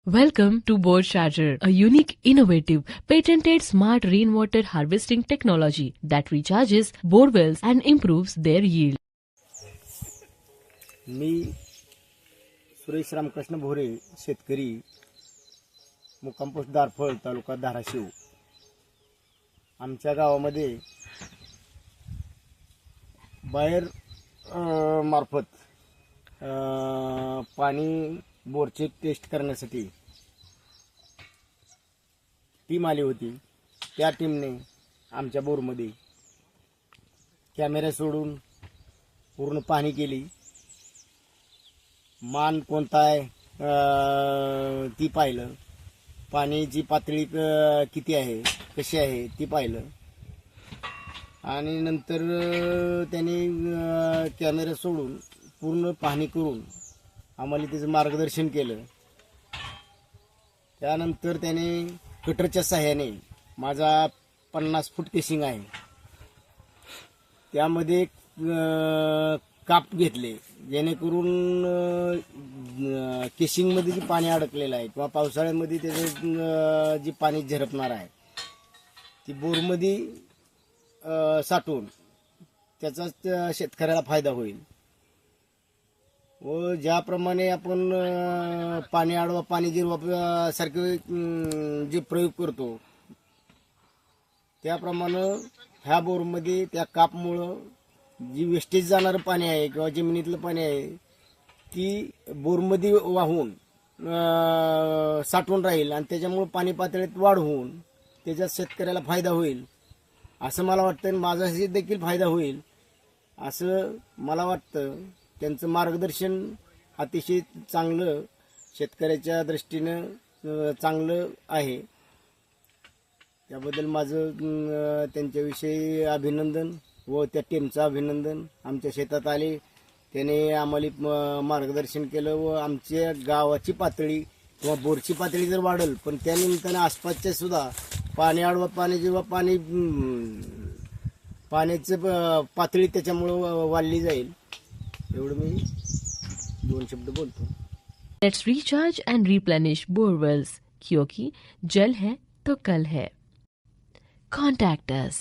Welcome to Bore Charger, a unique, innovative, patented smart rainwater harvesting technology that recharges bore wells and improves their yield. मी सुरेश रामकृष्ण भोरे, शेतकरी, मुक्काम post Darphal, तालुका धाराशिव. आमच्या गावामध्ये बाहेर मार्फत पाणी बोरचे टेस्ट करण्यासाठी टीम आली होती. त्या टीमने आमच्या बोरमध्ये कॅमेरा सोडून पूर्ण पाहणी केली. मान कोणता आहे ती पाहिलं, पाण्याची पातळी किती आहे, कशी आहे ती पाहिलं, आणि नंतर त्यांनी कॅमेरा सोडून पूर्ण पाहणी करून आम्हाला त्याचं मार्गदर्शन केलं. त्यानंतर त्याने कटरच्या सहाय्याने, माझा 50 फूट केसिंग आहे, त्यामध्ये काप घेतले, जेणेकरून केसिंगमध्ये जे पाणी अडकलेलं आहे किंवा पावसाळ्यामध्ये त्याचं जे पाणी झिरपणार आहे ती बोरमध्ये साठवून त्याचा शेतकऱ्याला फायदा होईल. व ज्याप्रमाणे आपण पाणी अडवा, पाणी जिरवा सारखे जे प्रयोग करतो, त्याप्रमाणे ह्या बोरमध्ये त्या कापमुळं जी वेस्टेज जाणारं पाणी आहे किंवा जमिनीतलं पाणी आहे ती बोरमध्ये वाहून साठवून राहील आणि त्याच्यामुळं पाणी पातळीत वाढ होऊन त्याच्यात शेतकऱ्याला फायदा होईल असं मला वाटतं. आणि माझाही देखील फायदा होईल असं मला वाटतं. त्यांचं मार्गदर्शन अतिशय चांगलं, शेतकऱ्याच्या दृष्टीनं चांगलं आहे. त्याबद्दल माझं त्यांच्याविषयी अभिनंदन व त्या टीमचं अभिनंदन. आमच्या शेतात आले, त्याने आम्हाला मार्गदर्शन केलं व आमच्या गावाची पातळी किंवा बोरची पातळी जर वाढेल, पण त्यानिमित्तानं आसपासच्या सुद्धा पाणी अडवा, पाणी जेव्हा पाण्याचं पातळी त्याच्यामुळं वाढली जाईल. एवढं मी 2 शब्द बोलतो. Let's recharge and replenish bore wells, क्योंकि जल है तो कल है. Contact us.